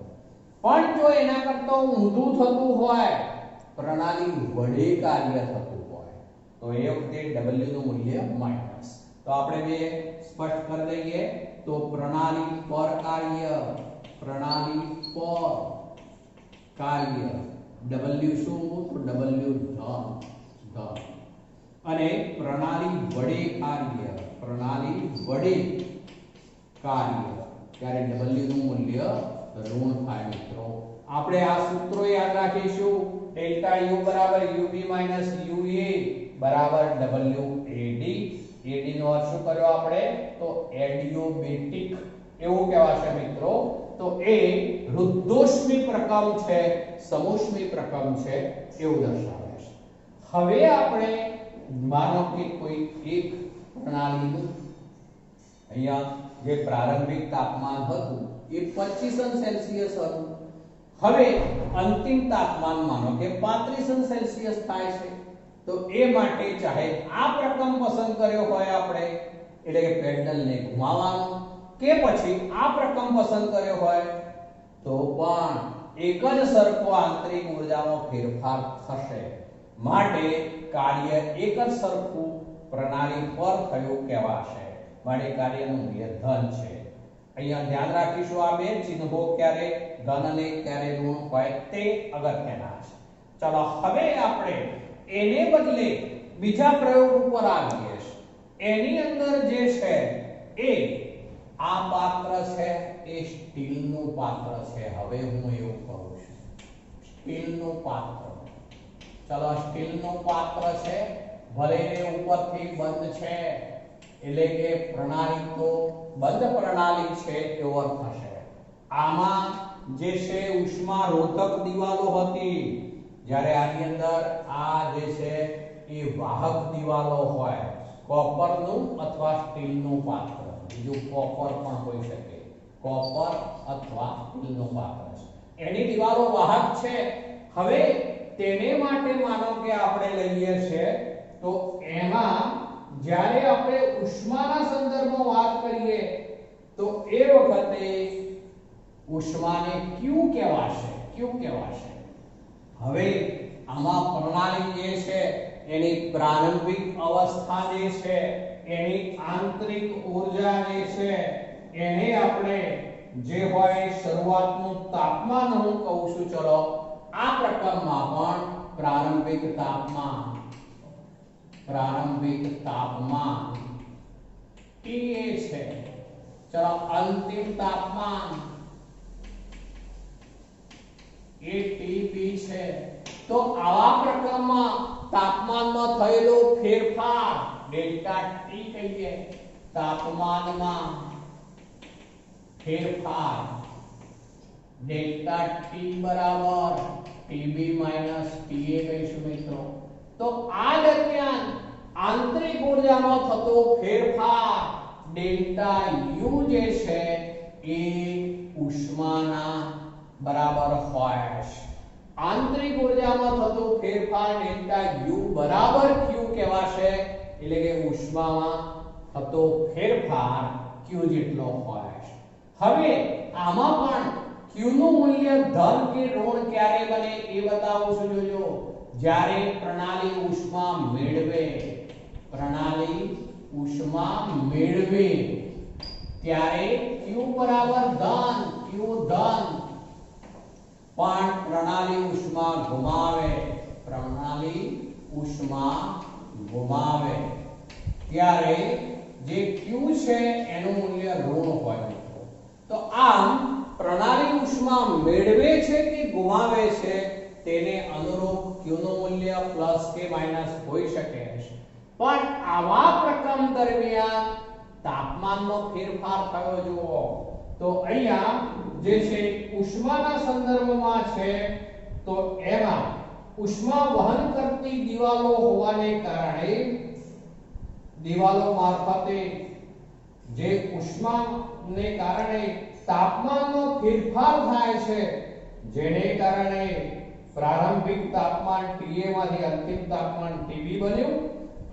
પણ જો એના કરતા ઊંધું થતું હોય, પ્રણાલી વડે કાર્ય થતું હોય, તો એ વખતે W નું મૂલ્ય માઈનસ. તો આપણે બે સ્પષ્ટ કરી દઈએ. તો પ્રણાલી પર કાર્ય W શું? તો W ધન. અને પ્રણાલી વડે કાર્ય ત્યારે W નું મૂલ્ય ઋણ થાય મિત્રો. આપણે આ સૂત્રો યાદ રાખીશું. ડેલ્ટા U બરાબર UB માઈનસ UA બરાબર WAD. AD નો અર્થ શું કર્યો આપણે? તો એડિયોબેટિક એવું કહેવાશે મિત્રો. તો એ રુદ્ધોષ્મી પ્રકમ છે, સમોષ્મી પ્રકમ છે એવું દર્શાવે છે. હવે આપણે માનો કે કોઈ એક પ્રણાલીનું અહીંયા જે પ્રારંભિક તાપમાન હતું એ 25 સેલ્સિયસ હતું. હવે અંતિમ તાપમાન માનો કે 35 સેલ્સિયસ થાય છે. તો એ માટે ચાહે આ પ્રકમ પસંદ કર્યો હોય આપણે, એટલે કે પેડલને ઘુમાવવાનો, કે પછી આ પ્રકમ પસંદ કર્યો હોય, તો પણ એક જ સરખો આંતરિક ઊર્જામાં ફેરફાર થશે. માટે કાર્ય એક જ સરખું પ્રણાલી પર થયું કહેવાશે. માટે કાર્યનું મૂલ્ય ધન છે. અહીંયા ધ્યાન રાખીશું આ બે ચિહ્નો ક્યારે ધન અને ક્યારે ઋણ હોય તે અગત્યના છે. ચલો હવે આપણે એને બદલે બીજા પ્રયોગ ઉપર આવીએ. એની અંદર જે છે એ આ પાત્ર છે એ સ્ટીલનું પાત્ર છે. હવે હું એવું કહું છું, સ્ટીલનું પાત્ર. ચલો સ્ટીલનું પાત્ર છે, ભલે ને ઉપરથી બંધ છે, એટલે કે પ્રણાલી તો બંધ પ્રણાલી છે એવો અર્થ થશે. આમાં જે છે ઉષ્મા રોધક દિવાલો હતી, જ્યારે આની અંદર આ જે છે એ વાહક દિવાલો હોય, કોપરનું અથવા સ્ટીલનું પાત્ર, બીજું કોપર પણ હોઈ શકે, કોપર અથવા સ્ટીલનું પાત્ર છે, એની દિવાલો વાહક છે. હવે તેને માટે માનો કે આપણે લઈએ છે, તો એમાં જ્યારે આપણે ઉષ્માના સંદર્ભમાં વાત કરીએ તો એ વખતે ઉષ્માને Q કહેવાશે. હવે આમાં પ્રણાલી જે છે એની પ્રારંભિક અવસ્થા જે છે, એની આંતરિક ઊર્જા જે છે, એને આપણે જે હોય શરૂઆતનું તાપમાન હું કહું છું. ચલો આ પ્રકરણમાં પણ પ્રારંભિક તાપમાન T છે. ચલો અંતિમ તાપમાન એ TB છે. તો આવા પ્રકરણમાં તાપમાનમાં થયેલો ફેરફાર ડેલ્ટા T કહીએ. તાપમાનમાં ફેરફાર ડેલ્ટા T બરાબર TB માઈનસ TA કહીશું મિત્રો. તો આ દરમિયાન આંતરિક ઊર્જામાં થતો ફેરફાર ડેલ્ટા U જે છે એ ઉષ્માના બરાબર હોય છે. આંતરિક ઊર્જામાં થતો ફેરફાર ડેલ્ટા U બરાબર Q કહેવાશે. એટલે કે ઉષ્મામાં થતો ફેરફાર Q જેટલો હોય છે. હવે આમાં પણ Q નું મૂલ્ય ધન કે ઋણ ક્યારે બને એ બતાવું છું. જોજો, જ્યારે પ્રણાલી ઉષ્મા મેળવે ત્યારે Q બરાબર ધન, પણ પ્રણાલી ઉષ્મા ગુમાવે ત્યારે જે Q છે એનું મૂલ્ય ઋણ હોય. તો આમ પ્રણાલી ઉષ્મા મેળવે છે કે ગુમાવે છે તેને અનુરૂપ Q નું મૂલ્ય પ્લસ કે માઈનસ હોઈ શકે છે. પણ આવા પ્રકરણ દરમિયાન તાપમાનનો ફેરફાર થયો જુઓ તો અહીંયા જે છે ઉષ્માના સંદર્ભમાં છે, તો એમાં ઉષ્મા વહન કરતી દિવાલો હોવાને કારણે દિવાલો મારફતે જે ઉષ્માને કારણે તાપમાનનો ફેરફાર થાય છે, જેને કારણે પ્રારંભિક તાપમાન TA માંથી અંતિમ તાપમાન TB બન્યું.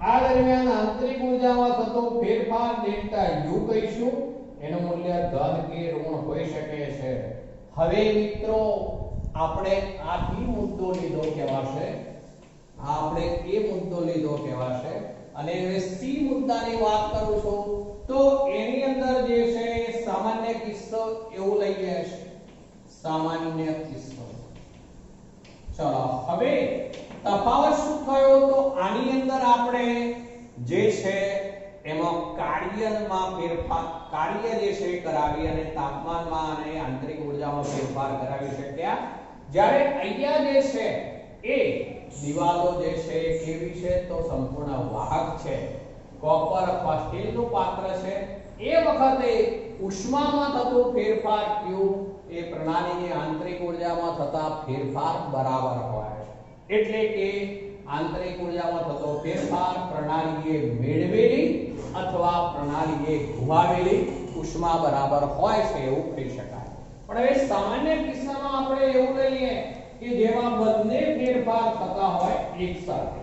આ દરમિયાન આંતરિક ઊર્જામાં થતો ફેરફાર ડેલ્ટા U કહીશું. એનું મૂલ્ય ધન કે ઋણ હોઈ શકે છે. હવે મિત્રો આપણે આ બી મુદ્દો લીધો કહેવાશે, આ આપણે એ મુદ્દો લીધો કહેવાશે. અને હવે સી મુદ્દાની વાત કરું છું તો એની અંદર જે છે સામાન્ય કિસ્સો એવું લઈએ છે, સામાન્ય કિસ્સો. ચલો હવે તફાવત શું થયો તો આની અંદર આપણે જે છે એમાં કાર્યમાં ફેરફાર, કાર્ય જે છે કરાવી અને તાપમાનમાં અને આંતરિક ઊર્જામાં ફેરફાર કરાવી શક્યા. જ્યારે અહીંયા જે છે એ દિવાલો જે છે કેવી છે તો સંપૂર્ણ વાહક છે, કોપર અથવા સ્ટીલનું પાત્ર છે. એ વખતે ઉષ્મામાં થતો ફેરફાર Q એ પ્રણાલીની આંતરિક ઊર્જામાં થતા ફેરફાર બરાબર હોય છે. એટલે કે આંતરિક ઊર્જામાં થતો ફેરફાર પ્રણાલીએ મેળવેલી અથવા પ્રણાલીએ ગુમાવેલી ઉષ્મા બરાબર હોય છે એવું કહી શકાય. પણ હવે સામાન્ય કિસ્સામાં આપણે એવું લઈએ કે જેમાં બંને ફેરફાર થતા હોય એકસાથે,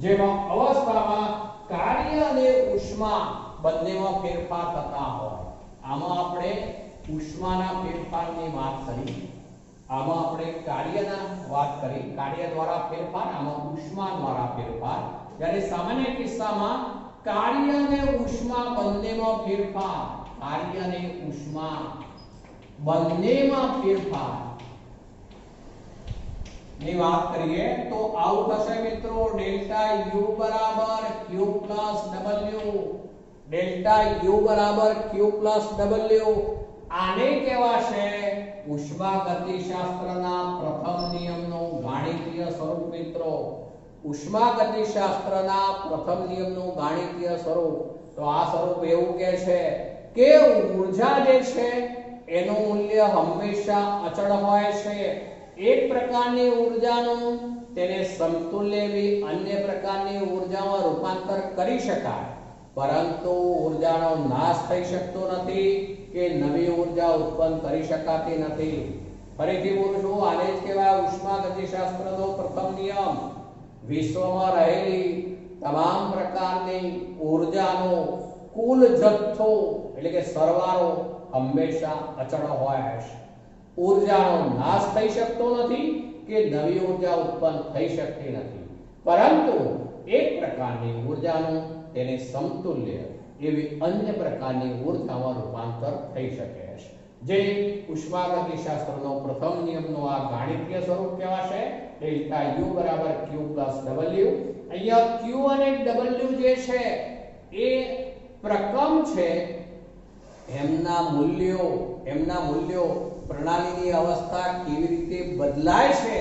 જેમાં અવસ્થામાં કાર્ય અને ઉષ્મા બંનેમાં ફેરફાર થતા હોય. આમાં આપણે ઉષ્માના ફેરફારની વાત કરી, આમાં આપણે કાર્યના વાત કરી, કાર્ય દ્વારા ફેરફાર, આમાં ઉષ્મા દ્વારા ફેરફાર. જ્યારે સામાન્ય કિસ્સામાં કાર્ય અને ઉષ્મા બંનેમાં ફેરફાર, કાર્ય અને ઉષ્મા બંનેમાં ફેરફાર ની વાત કરીએ તો આવું થશે મિત્રો. ડેલ્ટા U બરાબર Q W, ડેલ્ટા U બરાબર Q W. આને કહેવાશે ઉષ્માગતિશાસ્ત્રના પ્રથમ નિયમનું ગાણિતીય સ્વરૂપ મિત્રો. ઉષ્માગતિશાસ્ત્રના પ્રથમ નિયમનું ગાણિતીય સ્વરૂપ તો આ સ્વરૂપ એવું કહે છે કે ઊર્જા જે છે એનું મૂલ્ય હંમેશા અચળ હોય છે. એક પ્રકારની ઊર્જાનું તેને સમતુલ્ય એવી અન્ય પ્રકારની ઊર્જામાં રૂપાંતર કરી શકાય, પરંતુ ઊર્જાનો નાશ થઈ શકતો નથી કે નવી ઊર્જા ઉત્પન્ન કરી શકાતી નથી. ફરીથી બોલું છું, આને જ કહેવાય ઉષ્માગતિશાસ્ત્રનો પ્રથમ નિયમ. વિશ્વમાં રહેલી તમામ પ્રકારની ઊર્જાનો કુલ જથ્થો એટલે કે સરવાળો હંમેશા અચળ હોય છે. ઊર્જાનો નાશ થઈ શકતો નથી કે નવી ઊર્જા ઉત્પન્ન થઈ શકતી નથી, પરંતુ એક પ્રકારની ઊર્જાનું તેને સમતુલ્ય એવી અન્ય પ્રકારની ઊર્જામાં રૂપાંતર થઈ શકે છે, જે ઉષ્માગતિશાસ્ત્રનો પ્રથમ નિયમનો આ ગાણિતીય સ્વરૂપ કહેવાશે. ડેલ્ટા U બરાબર Q પ્લસ W. અહીંયા Q અને W જે છે એ પ્રકમ છે, એમના મૂલ્યો પ્રણાલીની અવસ્થા કેવી રીતે બદલાય છે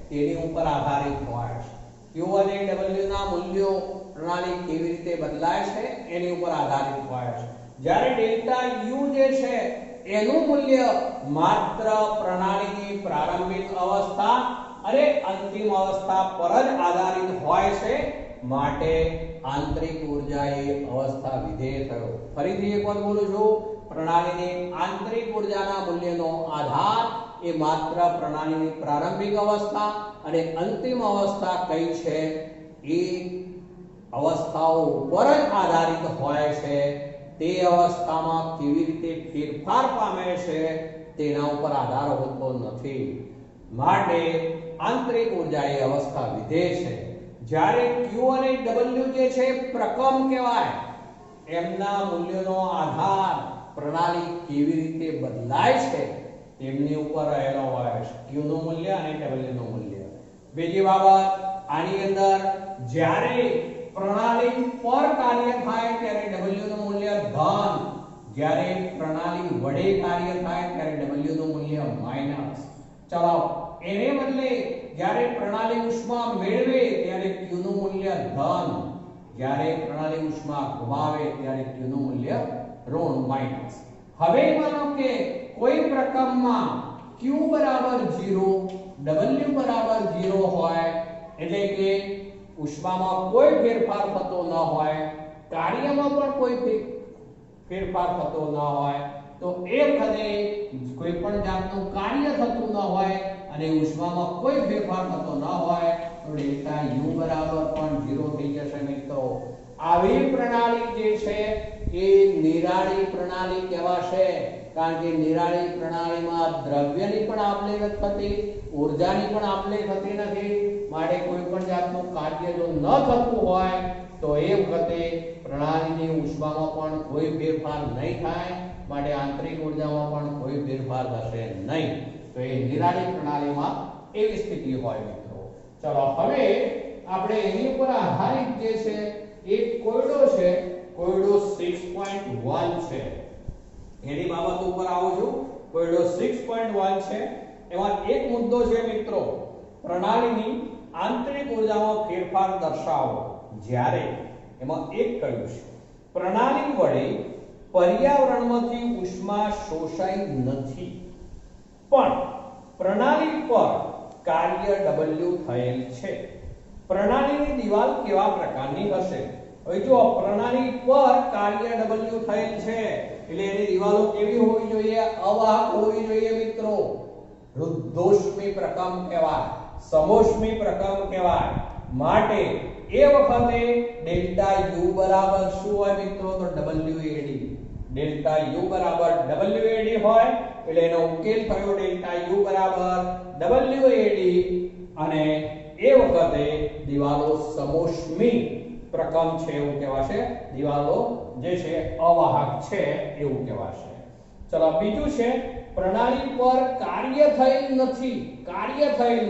તેની ઉપર આધારિત હોય છે. Q અને W ના મૂલ્યો પ્રણાલી કેવી રીતે બદલાય છે એની ઉપર આધારિત હોય છે. જ્યારે ડેલ્ટા U જે છે એનું મૂલ્ય માત્ર પ્રણાલીની પ્રારંભિક અવસ્થા અને અંતિમ અવસ્થા પર જ આધારિત હોય છે, માટે આંતરિક ઊર્જા એ અવસ્થા વિધેય થયો. ફરીથી એક વખત બોલું છું, પ્રણાલીની આંતરિક ઊર્જાના મૂલ્યનો આધાર એ માત્ર પ્રણાલીની પ્રારંભિક અવસ્થા અને અંતિમ અવસ્થા કઈ છે એ અવસ્થાઓ ઉપર જ આધારિત હોય છે. તે અવસ્થામાં કેવી રીતે ફેરફાર પામે છે તેના ઉપર આધાર હોતો નથી, માટે આંતરિક ઊર્જા એ અવસ્થા વિધેય છે. જ્યારે Q અને W જે છે પ્રકમ કહેવાય, એમના મૂલ્યનો આધાર પ્રણાલી કેવી રીતે બદલાય છે તેમની ઉપર રહેલો હોય છે, Q નું મૂલ્ય અને W નું મૂલ્ય. બીજી બાબત, આની અંદર જ્યારે પ્રણાલી પર કાર્ય થાય ત્યારે W નું મૂલ્ય ધન, જ્યારે પ્રણાલી વડે કાર્ય થાય ત્યારે W નું મૂલ્ય માઈનસ. ચલો એને બદલે જ્યારે પ્રણાલી ઉષ્મા મેળવે ત્યારે Q નું મૂલ્ય ધન, જ્યારે પ્રણાલી ઉષ્મા ગુમાવે ત્યારે Q નું મૂલ્ય ઋણ માઈનસ. હવે માનો કે કોઈ પ્રકરણમાં Q બરાબર 0, W બરાબર 0 હોય એટલે કે ઉષ્મામાં કોઈ ફેરફાર થતો ન હોય, કાર્યમાં પણ કોઈ ફેરફાર થતો ન હોય, તો એ વખતે કોઈ પણ જાતનું કાર્ય થતું ન હોય અને ઉષ્મામાં કોઈ ફેરફાર થતો ન હોય તો ડેલ્ટા U બરાબર પણ 0 થઈ જશે મિત્રો. આવી પ્રણાલી જે છે એ નિરાળી પ્રણાલી કહેવાશે, કારણ કે નિરાળી પ્રણાલીમાં દ્રવ્યની પણ આપલે નથી થતી, ઊર્જાની પણ આપલે થતી નથી, માટે કોઈ પણ જાતનું કાર્ય જો ન થતું હોય તો એ વખતે પ્રણાલીની ઉષ્મામાં પણ કોઈ ફેરફાર નહીં થાય, માટે આંતરિક ઊર્જામાં પણ કોઈ ફેરફાર થશે નહીં. તો એ નિરાળી પ્રણાલીમાં એવી સ્થિતિ હોય મિત્રો. ચલો હવે આપણે એની ઉપર આધારિત જે છે એક કોયડો છે, કોયડો 6.1 છે, એની બાબત ઉપર આવું છું. કોયડો 6.1 છે, એમાં એક મુદ્દો છે મિત્રો, પ્રણાલીની આંતરિક ઊર્જામાં ફેરફાર દર્શાવો. જ્યારે એમાં એક કહ્યું છે પ્રણાલી વડે પર્યાવરણમાંથી ઉષ્મા શોષાઈ નથી, પણ પ્રણાલી પર કાર્ય W થયેલ છે. પ્રણાલીની દિવાલ કેવા પ્રકારની હશે? હવે જો પ્રણાલી પર કાર્ય W થયેલ છે એટલે એની દિવાલો કેવી હોવી જોઈએ? અવાહક હોવી જોઈએ મિત્રો. રુદ્ધોષ્મી પ્રકમ કહેવાય, સમોષ્મી પ્રકમ કહેવાય. માટે એ વખતે ડેલ્ટા U બરાબર શું હોય મિત્રો? તો WAD. ડેલ્ટા U બરાબર WAD હોય એટલે એનો ઉકેલ થયો ડેલ્ટા U બરાબર WAD, અને એ વખતે દિવાલો સમોષ્મી પ્રકમ છે એવું કહેવાશે, દિવાલો જે છે અવાહક છે એવું કહેવાશે. ચલો બીજું છે પ્રણાલી પર કાર્ય થયેલ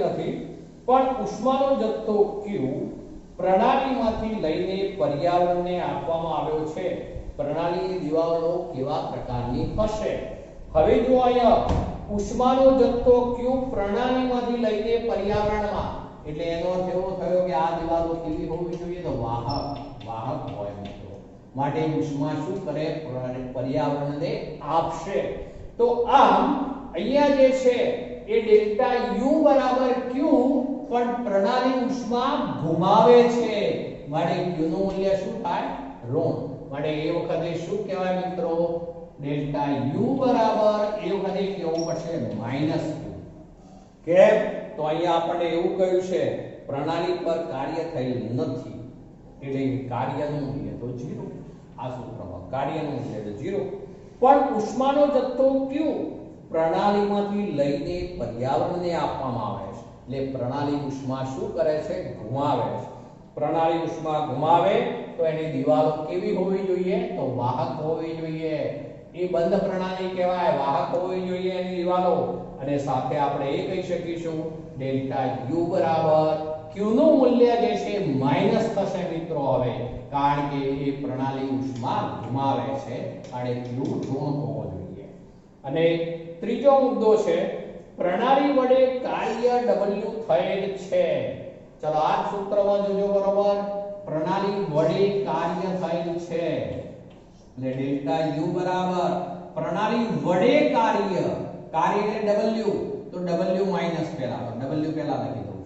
નથી, પણ ઉષ્માનો જથ્થો Q પ્રણાલીમાંથી લઈને પર્યાવરણને આપવામાં આવ્યો છે. પ્રણાલીની દિવાલો કેવા પ્રકારની હશે? હવે જો અહીંયા ઉષ્માનો જથ્થો Q પ્રણાલીમાંથી લઈને પર્યાવરણમાં, એટલે એનો અર્થ એવો થયો કે આ દિવાલો કેવી હોવી જોઈએ? તો વાહક હોય મિત્રો. માટે ઉષ્મા શું કરે? પર્યાવરણને આપશે. તો આમ અહીંયા જે છે એ ડેલ્ટા U બરાબર Q પણ પ્રણાલી ઉષ્મા ગુમાવે છે, માટે Q નું મૂલ્ય શું થાય? ઋણ. માટે એ વખતે શું કહેવાય મિત્રો? ડેલ્ટા U બરાબર એ વખતે કેવું પડશે? Minus Q. કેમ? તો અહીંયા આપણને એવું કહ્યું છે પ્રણાલી પર કાર્ય થયેલ નથી એટલે કાર્યનું મૂલ્ય તો 0. આ સૂત્રમાં કાર્યનું મૂલ્ય તો 0, પણ ઉષ્માનો જથ્થો Q પ્રણાલીમાંથી લઈને પર્યાવરણને આપવામાં આવે છે, એટલે પ્રણાલી ઉષ્મા શું કરે છે? ગુમાવે છે. પ્રણાલી ઉષ્મા ગુમાવે તો એની દિવાલો કેવી હોવી જોઈએ? તો વાહક હોવી જોઈએ. એ બંધ પ્રણાલી કહેવાય, વાહક હોવી જોઈએ એની દિવાલો. અને સાથે આપણે એ કહી શકીશું ડેલ્ટા U બરાબર Q નું મૂલ્ય જે છે માઈનસ થશે મિત્રો. હવે કારણ કે એ પ્રણાલી ઉષ્મા ગુમાવે છે અને Q ઋણ હોવો જોઈએ. અને ત્રીજો મુદ્દો છે પ્રણાલી વડે કાર્ય W થયેલ છે. ચલો આ સૂત્રમાં જોજો બરોબર. પ્રણાલી વડે કાર્ય થયેલ છે એટલે ડેલ્ટા U બરાબર પ્રણાલી વડે કાર્ય એટલે W, તો W માઈનસ પહેલા લખી દઉં છું.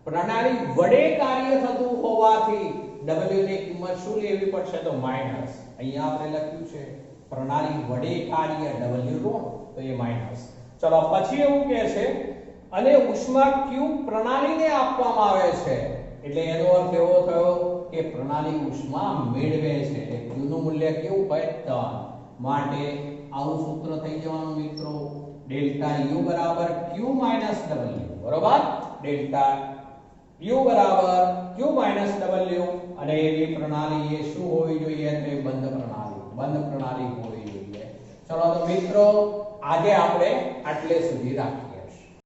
પ્રણાલી વડે કાર્ય થતું હોવાથી W ની કિંમત શું લેવી પડશે? તો માઈનસ. અહીંયા આપણે લખ્યું છે પ્રણાલી વડે કાર્ય W ઋણ, તો એ માઈનસ. ચલો પછી એવું કહે છે અને ઉષ્મા Q પ્રણાલીને આપવામાં આવે છે, એટલે એનો અર્થ એવો થયો કે પ્રણાલી ઉષ્મા મેળવે છે. Q નું મૂલ્ય કેવું હોય? 3. માટે આવું સૂત્ર થઈ જવાનું મિત્રો, ડેલ્ટા U બરાબર Q માઈનસ W. બરોબર? ડેલ્ટા U બરાબર Q માઈનસ W, અને એની પ્રણાલી એ શું હોવી જોઈએ? તો એ બંધ પ્રણાલી હોવી જોઈએ. ચલો તો મિત્રો આજે આપણે આટલે સુધી રાખીએ.